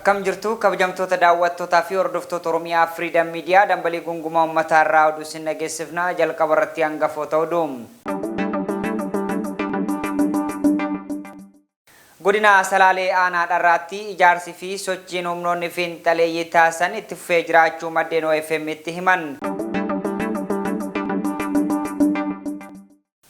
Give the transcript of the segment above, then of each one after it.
Akkam jirtu kabajamtoota daawwattootaa fi hordoftoota Oromiyaa Freedom Media dambalii gungumaa uummataa irraa oduu isin dhageessifna jalqaba irratti hangafoota oduu. Godina Salaalee aanaa dharraatti ijaarsi fi sochiin humnoonni fiinxaleeyyii taasisan itti fufee jiraachuu maddeen OFM itti himan.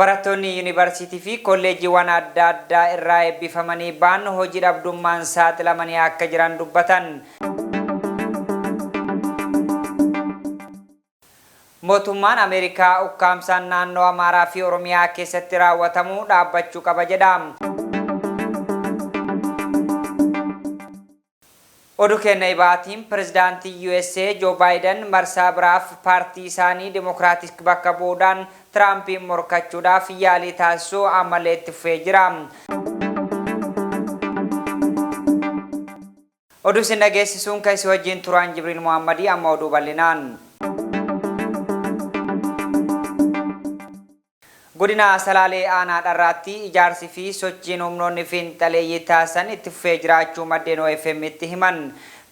Barattoonni yuunivarsiitii fi kolleejjiiwwan adda addaa irraa eebbifamanii ba'an hojii dhabdummaan saaxilamanii akka jiran dubbatan. Mootummaan Ameerikaa ukkaamsaan naannoo Amaaraa fi Oromiyaa keessatti raawwatamuu dhaabbachuu qaba jedha. Oduu kenna ibaatiin pirezidaantii USA Joe Biden marsaa biraaf paartii isaanii Dimokiraatik bakka bu'uudhaan Tiraampiin morkachuudhaaf yaalii taasisuu ammallee itti fufee jira. Oduu isin dhageessisuun kan isin wajjin turaan Jibriil Muhammadii amma oduu bal'inaan. Godina Salaalee aanaa dharraatti ijaarsi fi sochiin humnoonni fiinxaleeyyii taasisan itti fufee jiraachuu maddeen OFM itti himan.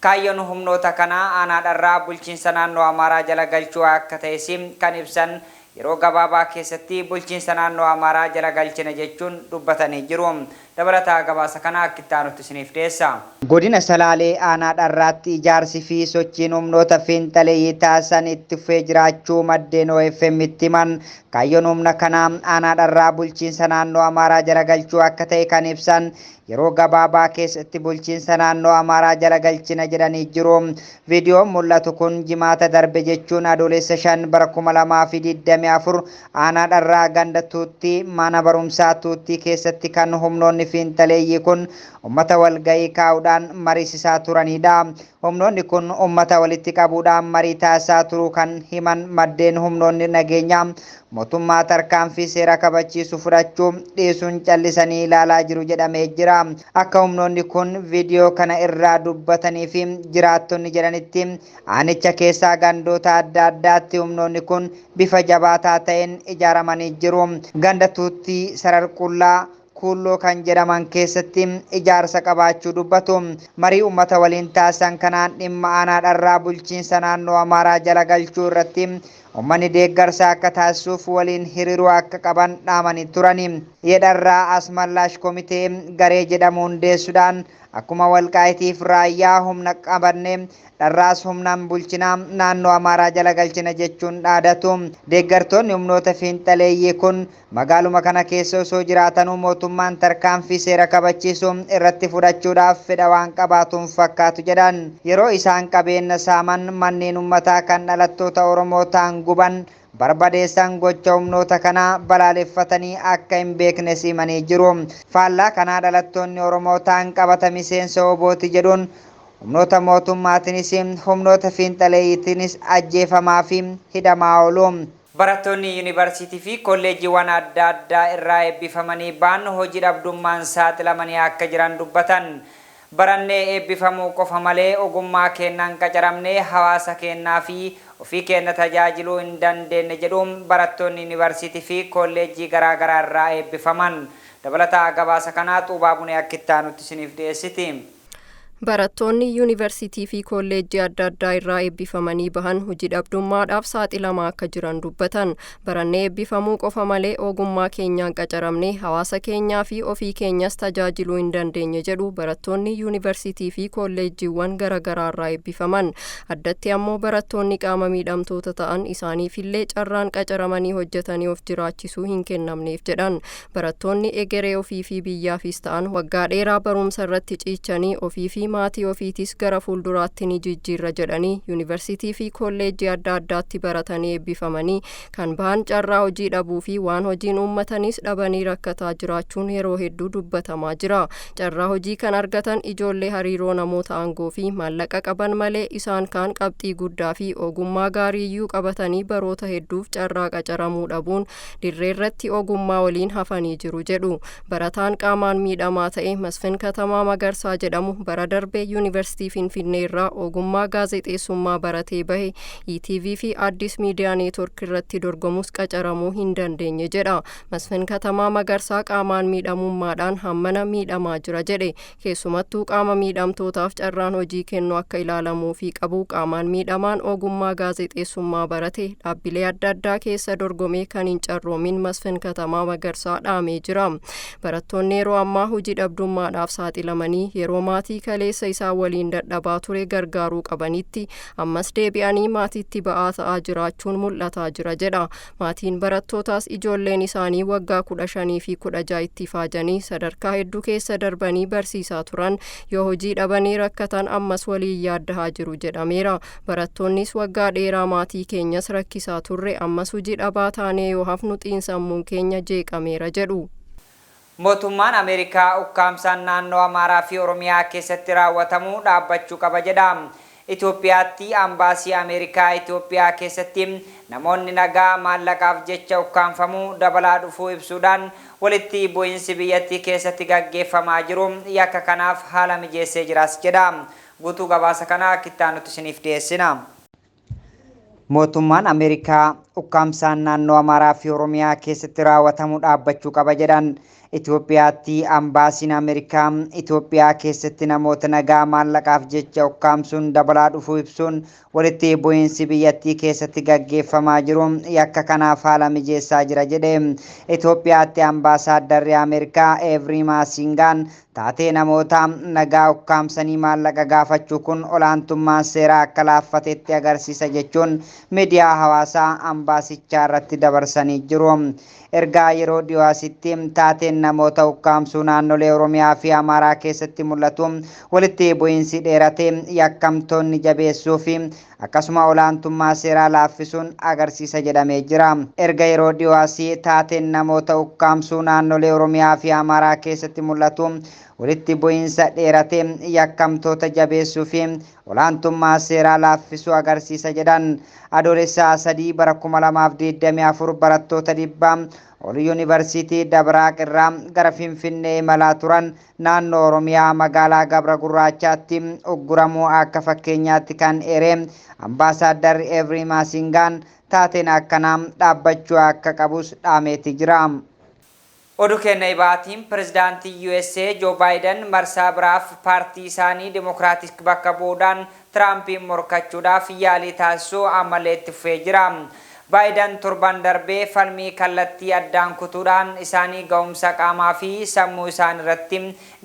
Kaayyoon humnoota kanaa aanaa dharraa bulchiinsa naannoo Amaaraa jala galchuu akka ta'es kan ibsan yeroo gabaabaa keessatti bulchiinsa naannoo Amaaraa jala galchina jechuun dubbatanii jiru. Dabalataa gabaasa kana akka itti aanutti isiniif dhiyeessa. Godina Salaalee aanaa dharraatti ijaarsi fi sochiin humnoota fiinxaleeyyii taasisan itti fufee jiraachuu maddeen OFM itti himan. Kaayyoon humna kanaa aanaa dharraa bulchiinsa naannoo Amaaraa jala galchuu akka ta'e kan ibsan yeroo gabaabaa keessatti bulchiinsa naannoo Amaaraa jala galchina jedhanii jiru. Viidiyoon mul'atu kun jimaata darbe jechuun adoolessa 5 bara 2024 aanaa dharraa ganda tuutti mana barumsaa tuutti keessatti kan humnoonni fiinxaleeyyii kun ummata walgahii kaa'uudhaan mariisisaa turanidha. Humnoonni kun ummata walitti qabuudhaan marii taasisaa turuu kan himan maddeen humnoonni nageenyaa mootummaa tarkaanfii seera kabachiisu fudhachuu dhiisuun callisanii ilaalaa jiru jedhamee jira. Akka humnoonni kun viidiyoo kana irraa dubbatanii fi jiraattonni jedhanitti aanicha keessaa gandoota adda addaatti humnoonni kun bifa jabaataa ta'een ijaaramanii jiru. Ganda tuutti sararqullaa kuulloo kan jedhaman keessatti ijaarsa qabaachuu dubbatu. Marii uummata waliin taasisan kanaan dhimma aanaa dharraa bulchiinsa naannoo Amaaraa jala galchuu irratti uummanni deeggarsa akka taasisuuf waliin hiriiruu akka qaban dhaamanii turani. Yedharraa Asmallaash Komitee garee jedhamu hundeessuudhaan akkuma Walqaayitiif raayyaa humna qabanne dharraas humnaan bulchinaa naannoo Amaaraa jala galchina jechuun dhaadatu. Deeggartoonni humnoota fiinxaleeyyii kun magaaluma kana keessa osoo jiraatanuu mootummaan tarkaanfii seera kabachiisuu irratti fudhachuudhaaf fedha waan qabaatuun fakkaatu jedhan. Yeroo isaan qabeenya saaman manneen uummataa kan dhalattoota Oromoo ta'an guban barbadeessan gocha humnoota kanaa balaaleffatanii akka hin beekne simanii jiru. Faallaa kanaa dhalattoonni Oromoo ta'an qabata miseensa obooti jedhuun humnoota mootummaatiinis humnoota fiinxaleeyyiitiinis ajjeefamaa fi hidhamaa oolu. Barattoonni yuunivarsiitii fi kolleejjiiwwan adda addaa irraa eebbifamanii ba'an hojii dhabdummaan saaxilamanii akka jiran dubbatan. Barannee eebbifamuu qofa malee ogummaa keenyaan qacaramnee hawaasa keenyaa fi ofii keenya tajaajiluu hin dandeenye jedhuun barattoonni yuunivarsiitii fi kolleejjii garaagaraa irraa eebbifaman. Dabalataa gabaasa kanaa Xuubaa Bunee akka itti aanutti isiniif dhiyeessiti. Barattoonni yuunivarsiitii fi kolleejjii adda addaa irraa eebbifamanii bahan hojii dhabdummaadhaaf saaxilamaa akka jiran dubbatan. Barannee eebbifamuu qofa malee ogummaa keenyaan qacaramnee hawaasa keenyaa fi ofii keenyas tajaajiluu hin dandeenye jedhu barattoonni yuunivarsiitii fi kolleejjiiwwan garaagaraa irraa eebbifaman. Addatti ammoo barattoonni qaama miidhamtoota ta'an isaaniifillee carraan qacaramanii hojjetanii of jiraachisuu hin kennamneef jedhan. Barattoonni egeree ofii fi biyyaafis ta'an waggaa dheeraa barumsa irratti ciichanii ofii fi maatii ofiitis gara fuulduraatti ni jijjiirra jedhanii yuunivarsiitii fi kolleejjii adda addaatti baratanii eebbifamanii kan bahan carraa hojii dhabuu fi waan hojiin uummatanis dhabanii rakkataa jiraachuun yeroo hedduu dubbatamaa jira. Carraa hojii kan argatan ijoollee hariiroo namoota aangoo fi maallaqa qaban malee isaan kaan qabxii guddaa fi ogummaa gaariiyyuu qabatanii baroota hedduuf carraa qacaramuu dhabuun dirreerratti ogummaa waliin hafanii jiru jedhu. Barataan qaamaan miidhamaa ta'e Masfin Katamaa Magarsaa jedhamu bara darbe Yuunivarsiitii Finfinnee irraa ogummaa gaazexeessummaa baratee bahe ETV fi Addis Miidiyaa Neetwork irratti dorgomus qacaramuu hin dandeenye jedha. Masfin Katamaa Magarsaa qaamaan miidhamummaadhaan hammana miidhamaa jira jedhe. Keessumattuu qaama miidhamtootaaf carraan hojii kennu akka ilaalamuu fi qabu qaamaan miidhamaan ogummaa gaazexeessummaa barate dhaabbilee adda addaa keessa dorgomee kan hin carroomin Masfin Katamaa Magarsaa dhaamee jira. Barattoonni yeroo ammaa hojii dhabdummaadhaaf saaxilamanii yeroo maatii kaleessa isaa waliin dadhabaa ture gargaaruu qabanitti ammas deebi'anii maatiitti ba'aa ta'aa jiraachuun mul'ataa jira jedha. Maatiin barattootaas ijoolleen isaanii waggaa 15 fi 16 itti faajanii sadarkaa hedduu keessa darbanii barsiisaa turan yoo hojii dhabanii rakkatan ammas waliin yaaddahaa jiru jedhameera. Barattoonnis waggaa dheeraa maatii keenyas rakkisaa turre ammas hojii dhabaa taanee yoo hafnu xiinsammuun keenya jeeqameera jedhu. Mootummaan Ameerikaa ukkaamsaan naannoo Amaaraa fi Oromiyaa keessatti raawwatamuu dhaabbachuu qaba jedha. Itoophiyaatti ambaasii Ameerikaa Itoophiyaa keessatti namoonni nagaa maallaqaaf jecha ukkaamfamuu dabalaa dhufuu ibsuudhaan walitti bu'iinsi biyyattii keessatti gaggeeffamaa jiru yakka kanaaf haala mijeessee jiras jedha. Guutuu gabaasa kanaa kittaanutti isiniif dhiyeessina. Mootummaan Ameerikaa ukkaamsaan naannoo Amaaraa fi Oromiyaa keessatti raawwatamuu dhaabbachuu qaba jedhan. Itoophiyaatti ambaasiin Ameerikaa Itoophiyaa keessatti namoota nagaa maallaqaaf jecha ukkaamsuun dabalaa dhufuu ibsuun walitti bu'iinsi biyyattii keessatti gaggeeffamaa jiru yakka kanaaf haala mijeessaa jira jedhe. Itoophiyaatti ambaasaaddarri Ameerikaa Every Maasingaan taatee namoota nagaa ukkaamsanii maallaqa gaafachuu kun olaantummaan seeraa akka laaffatetti agarsiisa jechuun miidiyaa hawaasaa ambaasichaa irratti dabarsanii jiru. Ergaa yeroo dhiyoositti taateen namoota ukkaamsuu naannolee Oromiyaa fi Amaaraa keessatti mul'atu walitti bu'iinsi dheeratee yakkamtoonni jabeessuu fi akkasuma olaantummaa seeraa laaffisuun agarsiisa jedhamee jira. Erga yeroo dhiyoosii taateen namoota ukkaamsuu naannolee Oromiyaa fi Amaaraa keessatti mul'atu walitti bu'iinsa dheeratee yakkamtoota jabeessuu fi olaantummaa seeraa laaffisuu agarsiisa jedhan. Adoolessa 3 bara 2024 barattoota 100 Yuunivarsiitii Dabraaq irraa gara Finfinnee imalaa turan naannoo Oromiyaa magaalaa Gabra Gurraachaatti ugguramuu akka fakkeenyaatti kan eere ambaasaaddarri Every Maasingaan taateen akkanaa dhaabbachuu akka qabus dhaameeti jira. Oduu keenya ibaatiin pirezidaantii USA Joe Biden marsaa biraaf paartii isaanii Dimokiraatik bakka bu'uudhaan Tiraampiin morkachuudhaaf yaalii taasisuu ammallee itti fufee jira. Biden torban darbee falmii kallattii addaan kutuudhaan isaanii ga'umsa qaamaa fi sammuu isaan irratti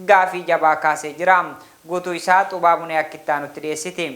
gaafii jabaa kaasee jira. Guutuu isaa Xubaabunee akkittaa nutti dhiyeessiti.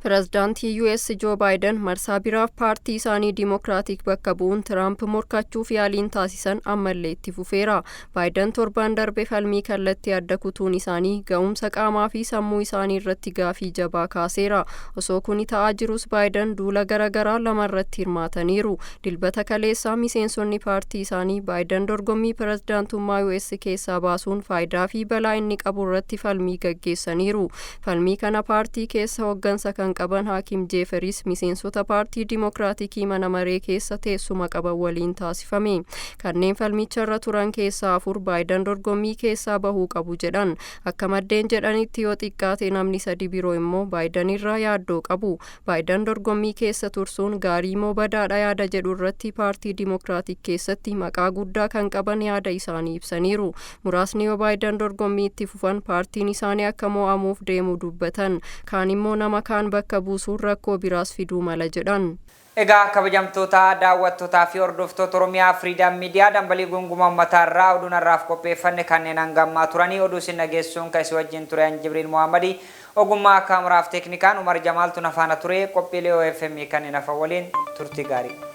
Pirezidaantii US Joe Biden marsaa biraaf paartii isaanii Dimokiraatik bakka bu'uun Tiraamp morkachuuf yaaliin taasisan ammallee itti fufeera. Biden torban darbe falmii kallattii adda kutuun isaanii ga'umsa qaamaa fi sammuu isaanii irratti gaafii jabaa kaaseera. Osoo kuni ta'aa jirus Biden duula garaagaraa lama irratti hirmaataniiru. Dilbata kaleessaa miseensonni paartii isaanii Biden dorgommii pirezidaantummaa US keessaa baasuun faayidaa fi balaa inni qabu irratti falmii gaggeessaniiru. Falmii kana paartii keessa hooggansa kan qaban Hakim Jeeferis miseensota paartii Dimokiraatikii mana maree keessa teessuma qaban waliin taasifame. Kanneen falmicha irra turan keessaa 4 Biden dorgommii keessaa bahuu qabu jedhan. Akka maddeen jedhanitti yoo xiqqaate namni 3 biroo immoo Biden irraa yaaddoo qabu. Biden dorgommii keessa tursuun gaarii moo badaadha yaada jedhu irratti paartii Dimokiraatik keessatti maqaa guddaa kan qaban yaada isaanii ibsaniiru. Muraasni yoo Biden dorgommii itti fufan paartiin isaanii akka mo'amuuf deemu dubbatan. Kaan immoo nama kaan bakka buusuun rakkoo biraas fiduu mala jedhan. Egaa kabajamtoota daawwattootaa fi hordoftoota Oromiyaa Freedom Media dambalii gunguma uummataa irraa oduu narraaf qopheeffanne kanneen hangammaa turanii oduu isin dhageessuun kan isin wajjin ture Jibriil Muhammadi ogummaa kaameraaf teeknikaan Umar Jamaaltu nafaana ture qophiilee OFM kanneen hafa waliin turtii gaarii.